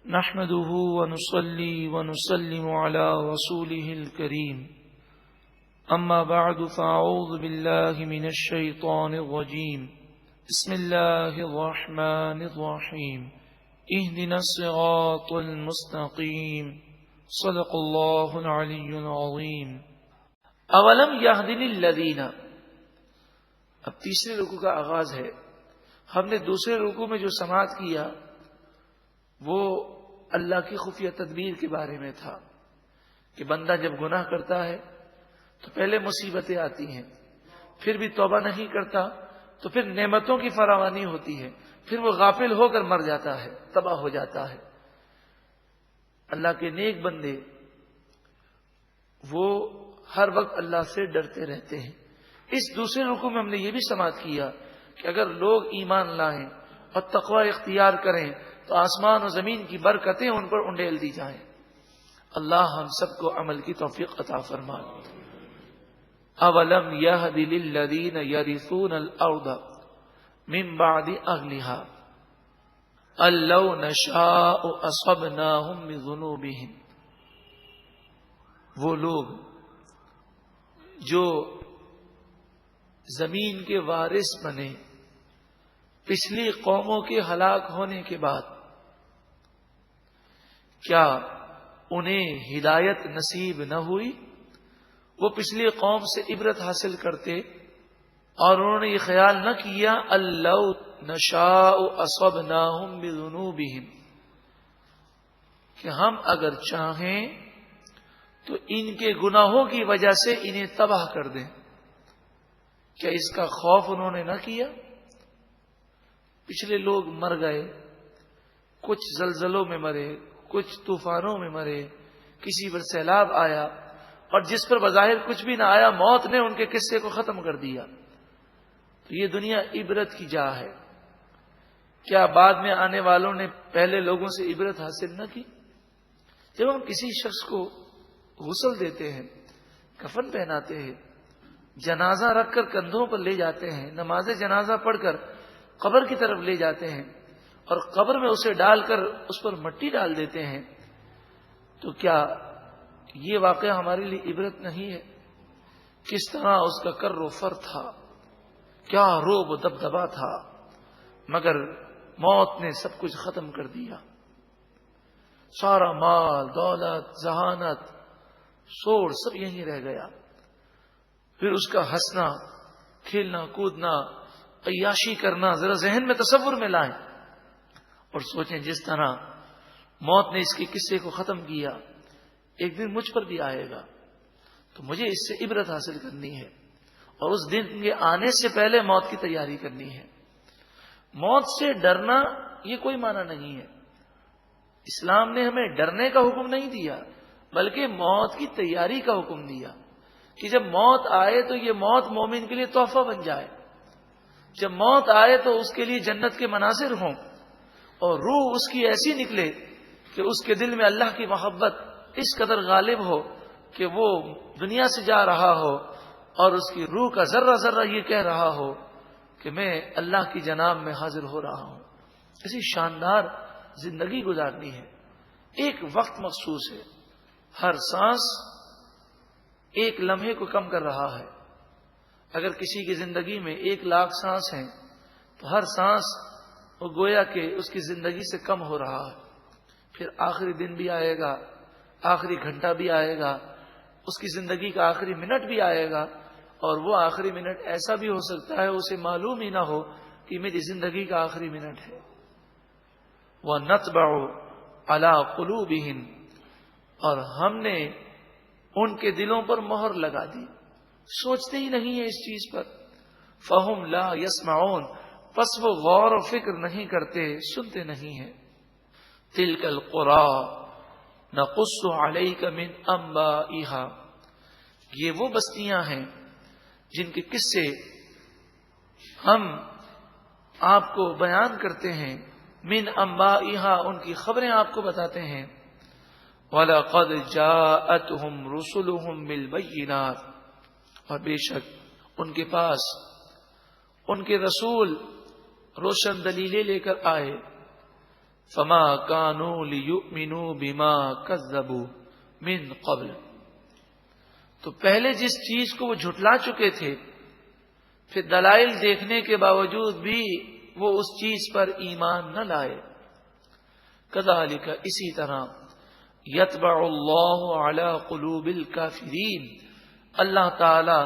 نحمده ونصلي ونسلم على رسوله الكريم أما بعد فأعوذ بالله من الشيطان الرجيم بسم الله الرحمن الرحيم اهدنا الصراط المستقيم صدق الله العلي العظيم اولم يهد للذين. اب تیسرے رکوع کا آغاز ہے. ہم نے دوسرے رکوع میں جو سماعت کیا وہ اللہ کی خفیہ تدبیر کے بارے میں تھا کہ بندہ جب گناہ کرتا ہے تو پہلے مصیبتیں آتی ہیں، پھر بھی توبہ نہیں کرتا تو پھر نعمتوں کی فراوانی ہوتی ہے، پھر وہ غافل ہو کر مر جاتا ہے، تباہ ہو جاتا ہے. اللہ کے نیک بندے وہ ہر وقت اللہ سے ڈرتے رہتے ہیں. اس دوسرے رکوع میں ہم نے یہ بھی سماعت کیا کہ اگر لوگ ایمان لائیں اور تقوی اختیار کریں تو آسمان و زمین کی برکتیں ان پر انڈیل دی جائیں. اللہ ہم سب کو عمل کی توفیق عطا فرمائے. اولم یہد للذین یرثون الارض من بعد اہلہا ان لو نشاء اصبناہم بذنوبہم. وہ لوگ جو زمین کے وارث بنے پچھلی قوموں کے ہلاک ہونے کے بعد، کیا انہیں ہدایت نصیب نہ ہوئی؟ وہ پچھلی قوم سے عبرت حاصل کرتے اور انہوں نے یہ خیال نہ کیا اللو نشاء اصبناہم بذنوبہم کہ ہم اگر چاہیں تو ان کے گناہوں کی وجہ سے انہیں تباہ کر دیں. کیا اس کا خوف انہوں نے نہ کیا؟ پچھلے لوگ مر گئے، کچھ زلزلوں میں مرے، کچھ طوفانوں میں مرے، کسی پر سیلاب آیا اور جس پر بظاہر کچھ بھی نہ آیا موت نے ان کے قصے کو ختم کر دیا. تو یہ دنیا عبرت کی جا ہے. کیا بعد میں آنے والوں نے پہلے لوگوں سے عبرت حاصل نہ کی؟ جب ہم کسی شخص کو غسل دیتے ہیں، کفن پہناتے ہیں، جنازہ رکھ کر کندھوں پر لے جاتے ہیں، نماز جنازہ پڑھ کر قبر کی طرف لے جاتے ہیں اور قبر میں اسے ڈال کر اس پر مٹی ڈال دیتے ہیں، تو کیا یہ واقعہ ہمارے لیے عبرت نہیں ہے؟ کس طرح اس کا کر و فر تھا، کیا روب و دبدبا تھا، مگر موت نے سب کچھ ختم کر دیا. سارا مال دولت ذہانت سوڑ سب یہیں رہ گیا. پھر اس کا ہنسنا کھیلنا کودنا عیاشی کرنا ذرا ذہن میں تصور میں لائیں اور سوچیں جس طرح موت نے اس کے قصے کو ختم کیا ایک دن مجھ پر بھی آئے گا. تو مجھے اس سے عبرت حاصل کرنی ہے اور اس دن کے آنے سے پہلے موت کی تیاری کرنی ہے. موت سے ڈرنا یہ کوئی معنی نہیں ہے. اسلام نے ہمیں ڈرنے کا حکم نہیں دیا بلکہ موت کی تیاری کا حکم دیا کہ جب موت آئے تو یہ موت مومن کے لیے تحفہ بن جائے. جب موت آئے تو اس کے لیے جنت کے مناظر ہوں اور روح اس کی ایسی نکلے کہ اس کے دل میں اللہ کی محبت اس قدر غالب ہو کہ وہ دنیا سے جا رہا ہو اور اس کی روح کا ذرہ ذرہ یہ کہہ رہا ہو کہ میں اللہ کی جناب میں حاضر ہو رہا ہوں. ایسی شاندار زندگی گزارنی ہے. ایک وقت مخصوص ہے، ہر سانس ایک لمحے کو کم کر رہا ہے. اگر کسی کی زندگی میں 1,00,000 سانس ہیں تو ہر سانس وہ گویا کہ اس کی زندگی سے کم ہو رہا ہے. پھر آخری دن بھی آئے گا، آخری گھنٹہ بھی آئے گا، اس کی زندگی کا آخری منٹ بھی آئے گا اور وہ آخری منٹ ایسا بھی ہو سکتا ہے اسے معلوم ہی نہ ہو کہ میری زندگی کا آخری منٹ ہے. وَنَطْبَعُ عَلَىٰ قُلُوبِهِمْ اور ہم نے ان کے دلوں پر مہر لگا دی، سوچتے ہی نہیں ہیں اس چیز پر. فَهُمْ لَا يَسْمَعُونَ پس وہ غور و فکر نہیں کرتے، سنتے نہیں ہیں. تِلْكَ الْقُرَىٰ نَقُصُّ عَلَيْكَ مِنْ أَنْبَائِهَا یہ وہ بستیاں ہیں جن کے قصے ہم آپ کو بیان کرتے ہیں. من انبائها ان کی خبریں آپ کو بتاتے ہیں. وَلَقَدْ جَاءَتْهُمْ رُسُلُهُمْ بِالْبَيِّنَاتِ اور بے شک ان کے پاس ان کے رسول روشن دلیلیں لے کر آئے. فما كانوا ليؤمنوا بما كذبوا من قبل. تو پہلے جس چیز کو وہ جھٹلا چکے تھے، پھر دلائل دیکھنے کے باوجود بھی وہ اس چیز پر ایمان نہ لائے. کذالک، اسی طرح، یتبع اللہ علی قلوب الکافرین، اللہ تعالی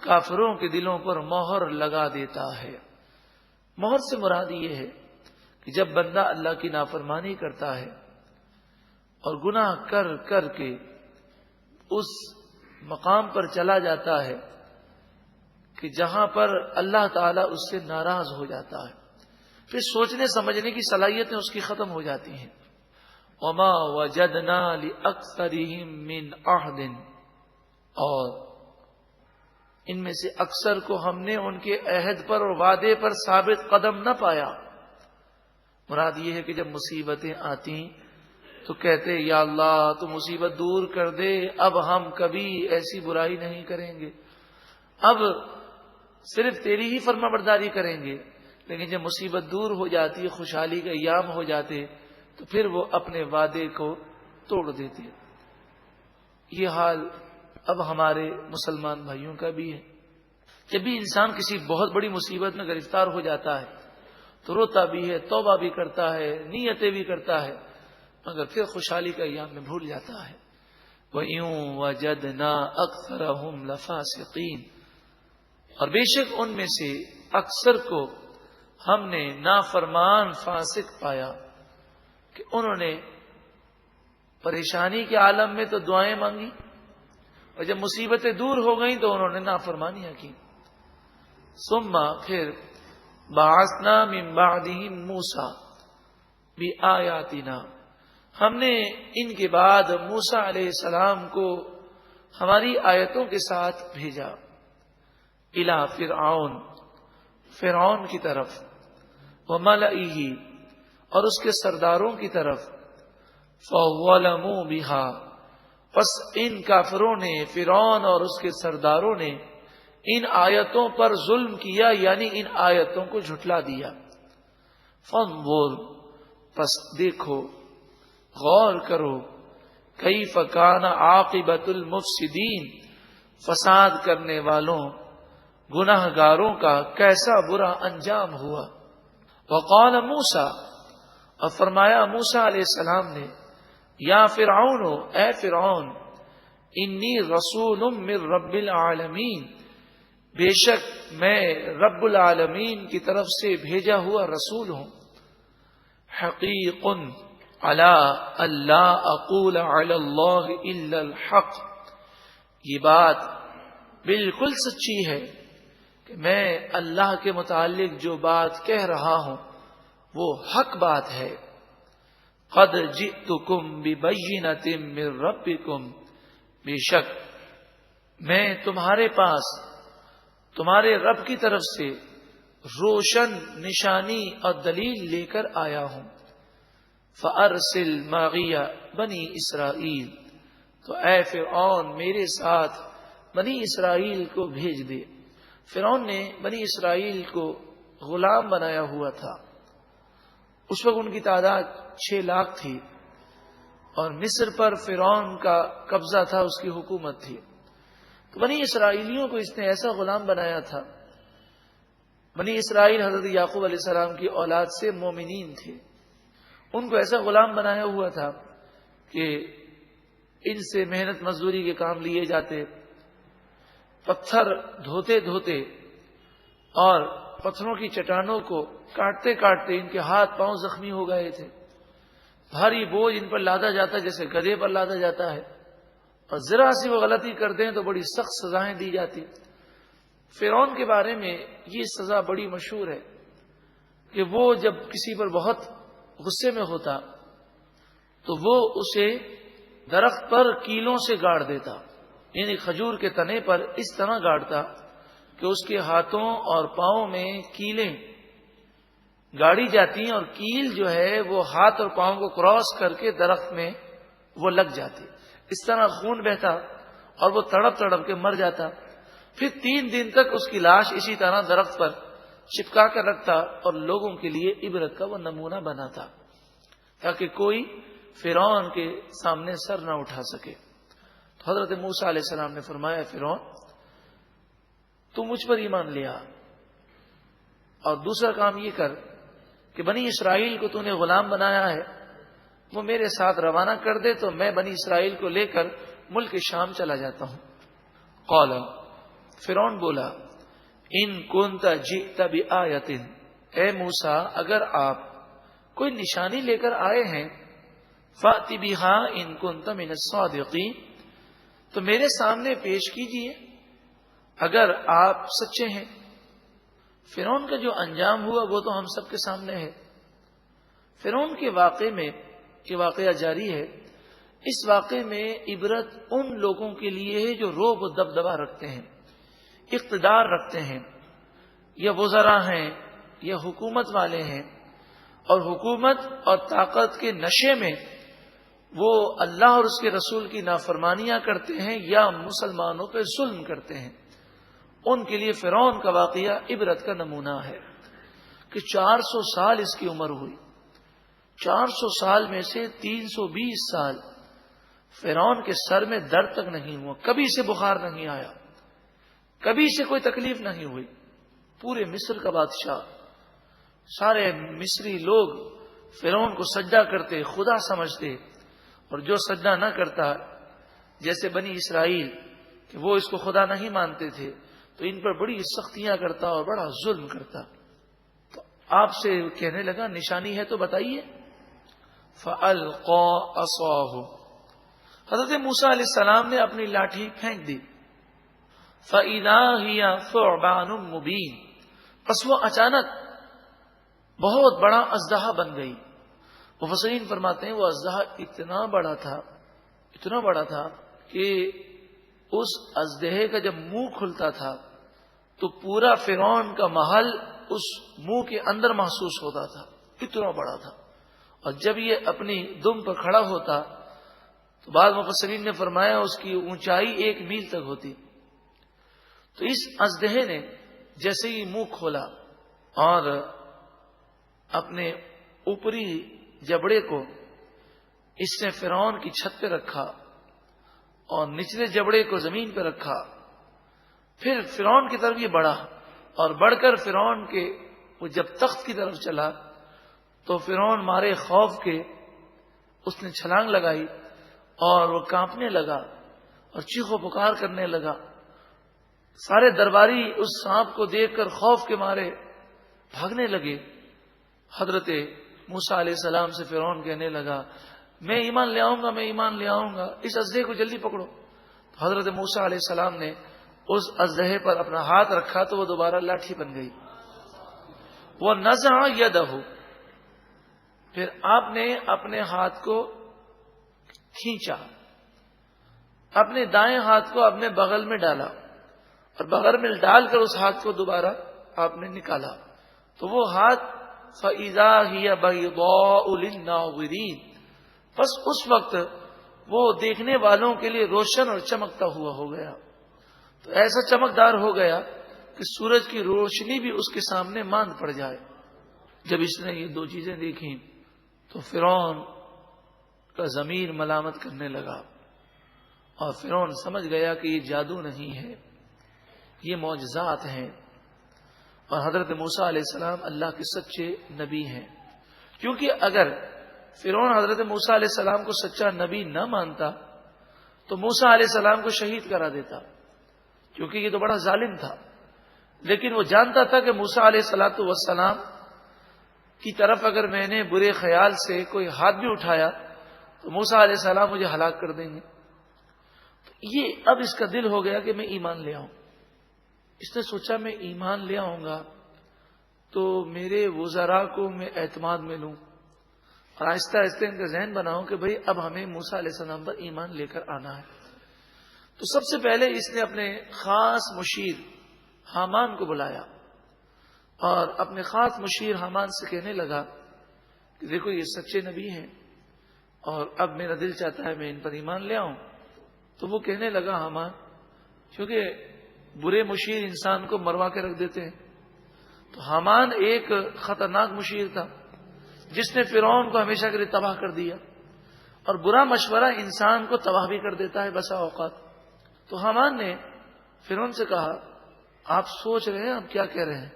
کافروں کے دلوں پر مہر لگا دیتا ہے. مہر سے مراد یہ ہے کہ جب بندہ اللہ کی نافرمانی کرتا ہے اور گناہ کر کر کے اس مقام پر چلا جاتا ہے کہ جہاں پر اللہ تعالیٰ اس سے ناراض ہو جاتا ہے، پھر سوچنے سمجھنے کی صلاحیتیں اس کی ختم ہو جاتی ہیں. وما وجدنا لأکثرهم من عہد، اور ان میں سے اکثر کو ہم نے ان کے عہد پر اور وعدے پر ثابت قدم نہ پایا. مراد یہ ہے کہ جب مصیبتیں آتی تو کہتے یا اللہ تو مصیبت دور کر دے، اب ہم کبھی ایسی برائی نہیں کریں گے، اب صرف تیری ہی فرما برداری کریں گے. لیکن جب مصیبت دور ہو جاتی، خوشحالی کے ایام ہو جاتے، تو پھر وہ اپنے وعدے کو توڑ دیتے. یہ حال اب ہمارے مسلمان بھائیوں کا بھی ہے. جب بھی انسان کسی بہت بڑی مصیبت میں گرفتار ہو جاتا ہے تو روتا بھی ہے، توبہ بھی کرتا ہے، نیتیں بھی کرتا ہے، مگر پھر خوشحالی کا ایام میں بھول جاتا ہے. وَإِن وَجَدْنَا أَكْثَرَهُمْ لَفَاسِقِينَ، اور بے شک ان میں سے اکثر کو ہم نے نافرمان فاسق پایا کہ انہوں نے پریشانی کے عالم میں تو دعائیں مانگی اور جب مصیبتیں دور ہو گئیں تو انہوں نے نافرمانیاں کی. ثم، پھر بعثنا من بعدهم موسیٰ بآیاتنا، ہم نے ان کے بعد موسیٰ علیہ السلام کو ہماری آیتوں کے ساتھ بھیجا. الی فرعون، فرعون کی طرف، وملئہ، اور اس کے سرداروں کی طرف. فظلموا بها، پس ان کافروں نے، فرعون اور اس کے سرداروں نے ان آیتوں پر ظلم کیا، یعنی ان آیتوں کو جھٹلا دیا. فانظر، پس دیکھو، غور کرو، کیف کان عاقبۃ المفسدین، فساد کرنے والوں، گناہ گاروں کا کیسا برا انجام ہوا. وقال موسیٰ، اور فرمایا موسیٰ علیہ السلام نے، یا فرعون، اے فرعون، انی رسول من رب العالمین، بے شک میں رب العالمین کی طرف سے بھیجا ہوا رسول ہوں. حقیق علی الا اقول علی اللہ الا الحق، یہ بات بالکل سچی ہے کہ میں اللہ کے متعلق جو بات کہہ رہا ہوں وہ حق بات ہے. قد جئتکم ببینۃ من ربکم، بے شک میں تمہارے پاس تمہارے رب کی طرف سے روشن نشانی اور دلیل لے کر آیا ہوں. فارسل معی بنی اسرائیل، تو اے فرعون میرے ساتھ بنی اسرائیل کو بھیج دے. فرعون نے بنی اسرائیل کو غلام بنایا ہوا تھا. اس وقت ان کی تعداد 6 لاکھ تھی اور مصر پر فرعون کا قبضہ تھا، اس کی حکومت تھی. تو بنی اسرائیلیوں کو اس نے ایسا غلام بنایا تھا. بنی اسرائیل حضرت یعقوب علیہ السلام کی اولاد سے مومنین تھے. ان کو ایسا غلام بنایا ہوا تھا کہ ان سے محنت مزدوری کے کام لیے جاتے، پتھر دھوتے دھوتے اور پتھروں کی چٹانوں کو کاٹتے کاٹتے ان کے ہاتھ پاؤں زخمی ہو گئے تھے. بھاری بوجھ ان پر لادا جاتا جیسے گدھے پر لادا جاتا ہے، اور ذرا سی وہ غلطی کر دیں تو بڑی سخت سزائیں دی جاتی. فرعون کے بارے میں یہ سزا بڑی مشہور ہے کہ وہ جب کسی پر بہت غصے میں ہوتا تو وہ اسے درخت پر کیلوں سے گاڑ دیتا، یعنی کھجور کے تنے پر اس طرح گاڑتا کہ اس کے ہاتھوں اور پاؤں میں کیلیں گاڑی جاتی اور کیل جو ہے وہ ہاتھ اور پاؤں کو کراس کر کے درخت میں وہ لگ جاتی. اس طرح خون بہتا اور وہ تڑپ تڑپ کے مر جاتا. پھر 3 دن تک اس کی لاش اسی طرح درخت پر چپکا کر رکھتا اور لوگوں کے لیے عبرت کا وہ نمونہ بنا تھا. تاکہ کوئی فرعون کے سامنے سر نہ اٹھا سکے۔ تو حضرت موسیٰ علیہ السلام نے فرمایا فرعون تو مجھ پر ایمان لیا اور دوسرا کام یہ کر کہ بنی اسرائیل کو تو نے غلام بنایا ہے وہ میرے ساتھ روانہ کر دے تو میں بنی اسرائیل کو لے کر ملک شام چلا جاتا ہوں۔ قال فرعون بولا ان کنت جئت بآیۃ، اے موسیٰ اگر آپ کوئی نشانی لے کر آئے ہیں فأت بها ان کنت من الصادقین، تو میرے سامنے پیش کیجئے اگر آپ سچے ہیں۔ فرعون کا جو انجام ہوا وہ تو ہم سب کے سامنے ہے۔ فرعون کے واقعے میں یہ واقعہ جاری ہے، اس واقعے میں عبرت ان لوگوں کے لیے ہے جو رعب و دبدبا رکھتے ہیں، اقتدار رکھتے ہیں، یا وزراء ہیں یا حکومت والے ہیں، اور حکومت اور طاقت کے نشے میں وہ اللہ اور اس کے رسول کی نافرمانیاں کرتے ہیں یا مسلمانوں پہ ظلم کرتے ہیں۔ ان کے لیے فرعون کا واقعہ عبرت کا نمونہ ہے کہ 400 سال اس کی عمر ہوئی، 400 سال میں سے 320 سال فرعون کے سر میں درد تک نہیں ہوا، کبھی سے بخار نہیں آیا، کبھی سے کوئی تکلیف نہیں ہوئی۔ پورے مصر کا بادشاہ، سارے مصری لوگ فرعون کو سجدہ کرتے، خدا سمجھتے، اور جو سجدہ نہ کرتا جیسے بنی اسرائیل کہ وہ اس کو خدا نہیں مانتے تھے تو ان پر بڑی سختیاں کرتا اور بڑا ظلم کرتا۔ تو آپ سے کہنے لگا نشانی ہے تو بتائیے۔ فَأَلْقَى عَصَاهُ، حضرت موسیٰ علیہ السلام نے اپنی لاٹھی پھینک دی۔ فَإِذَا هِيَ ثُعْبَانٌ مُبِينٌ، پس وہ اچانک بہت بڑا اژدہا بن گئی۔ مفسرین فرماتے ہیں وہ اژدہا اتنا بڑا تھا کہ اس اژدہے کا جب منہ کھلتا تھا تو پورا فرعون کا محل اس منہ کے اندر محسوس ہوتا تھا، اتنا بڑا تھا۔ اور جب یہ اپنی دم پر کھڑا ہوتا تو بعض مفسرین نے فرمایا اس کی اونچائی 1 میل تک ہوتی۔ تو اس اژدہے نے جیسے ہی منہ کھولا اور اپنے اوپری جبڑے کو اس نے فرعون کی چھت پہ رکھا اور نچلے جبڑے کو زمین پہ رکھا، پھر فرعون کی طرف یہ بڑھا اور بڑھ کر فرعون کے وہ جب تخت کی طرف چلا تو فرعون مارے خوف کے اس نے چھلانگ لگائی اور وہ کانپنے لگا اور چیخو پکار کرنے لگا۔ سارے درباری اس سانپ کو دیکھ کر خوف کے مارے بھاگنے لگے۔ حضرت موسیٰ علیہ السلام سے فرعون کہنے لگا میں ایمان لے آؤں گا، میں ایمان لے آؤں گا، اس اژدہے کو جلدی پکڑو۔ تو حضرت موسیٰ علیہ السلام نے اس اژدہے پر اپنا ہاتھ رکھا تو وہ دوبارہ لاٹھی بن گئی۔ وہ نزع یدہ، پھر آپ نے اپنے ہاتھ کو کھینچا، اپنے دائیں ہاتھ کو اپنے بغل میں ڈالا اور بغل میں ڈال کر اس ہاتھ کو دوبارہ آپ نے نکالا تو وہ ہاتھ فَإِذَا هِيَ بَيْضَاءُ لِلنَّاظِرِينَ، بس اس وقت وہ دیکھنے والوں کے لیے روشن اور چمکتا ہوا ہو گیا۔ تو ایسا چمکدار ہو گیا کہ سورج کی روشنی بھی اس کے سامنے ماند پڑ جائے۔ جب اس نے یہ 2 چیزیں دیکھیں تو فرعون کا ضمیر ملامت کرنے لگا اور فرعون سمجھ گیا کہ یہ جادو نہیں ہے، یہ معجزات ہیں اور حضرت موسیٰ علیہ السلام اللہ کے سچے نبی ہیں۔ کیونکہ اگر فرعون حضرت موسیٰ علیہ السلام کو سچا نبی نہ مانتا تو موسیٰ علیہ السلام کو شہید کرا دیتا، کیونکہ یہ تو بڑا ظالم تھا۔ لیکن وہ جانتا تھا کہ موسیٰ علیہ السلام کی طرف اگر میں نے برے خیال سے کوئی ہاتھ بھی اٹھایا تو موسیٰ علیہ السلام مجھے ہلاک کر دیں گے۔ تو یہ اب اس کا دل ہو گیا کہ میں ایمان لے آؤں۔ اس نے سوچا میں ایمان لے آؤں گا تو میرے وزراء کو میں اعتماد میں لوں اور آہستہ آہستہ ان کا ذہن بناؤں کہ بھئی اب ہمیں موسیٰ علیہ السلام پر ایمان لے کر آنا ہے۔ تو سب سے پہلے اس نے اپنے خاص مشیر حامان کو بلایا اور اپنے خاص مشیر حامان سے کہنے لگا کہ دیکھو یہ سچے نبی ہیں اور اب میرا دل چاہتا ہے میں ان پر ایمان لے آؤں۔ تو وہ کہنے لگا حامان، کیونکہ برے مشیر انسان کو مروا کے رکھ دیتے ہیں، تو حامان ایک خطرناک مشیر تھا جس نے فرعون کو ہمیشہ کے لیے تباہ کر دیا. اور برا مشورہ انسان کو تباہ بھی کر دیتا ہے بسا اوقات. تو حامان نے فرعون سے کہا آپ سوچ رہے ہیں آپ کیا کہہ رہے ہیں؟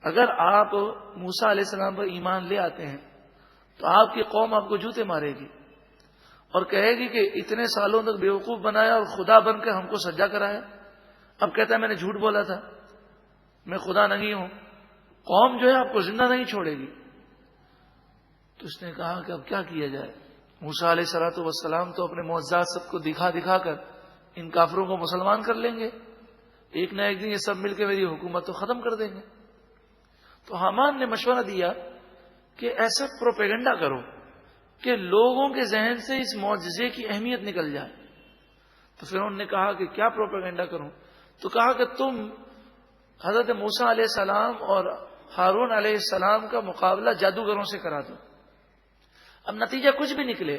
اگر آپ موسیٰ علیہ السلام پر ایمان لے آتے ہیں تو آپ کی قوم آپ کو جوتے مارے گی اور کہے گی کہ اتنے سالوں تک بیوقوف بنایا اور خدا بن کے ہم کو سجا کرایا. اب کہتا ہے میں نے جھوٹ بولا تھا, میں خدا نہیں ہوں. قوم جو ہے آپ کو زندہ نہیں چھوڑے گی. تو اس نے کہا کہ اب کیا کیا جائے؟ موسیٰ علیہ الصلوۃ والسلام تو اپنے معجزات سب کو دکھا دکھا کر ان کافروں کو مسلمان کر لیں گے. ایک نہ ایک دن یہ سب مل کے میری حکومت تو ختم کر دیں گے. تو حامان نے مشورہ دیا کہ ایسا پروپیگنڈا کرو کہ لوگوں کے ذہن سے اس معجزے کی اہمیت نکل جائے. تو پھر انہوں نے کہا کہ کیا پروپیگنڈا کروں؟ تو کہا کہ تم حضرت موسیٰ علیہ السلام اور ہارون علیہ السلام کا مقابلہ جادوگروں سے کرا دو. اب نتیجہ کچھ بھی نکلے,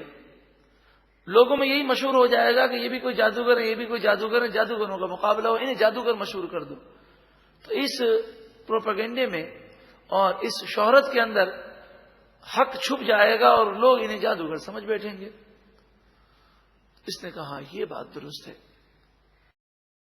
لوگوں میں یہی مشہور ہو جائے گا کہ یہ بھی کوئی جادوگر ہے, یہ بھی کوئی جادوگر ہے, جادوگروں کا مقابلہ ہو, انہیں جادوگر مشہور کر دو. تو اس پروپیگنڈے میں اور اس شہرت کے اندر حق چھپ جائے گا اور لوگ انہیں جادوگر سمجھ بیٹھیں گے. اس نے کہا یہ بات درست ہے.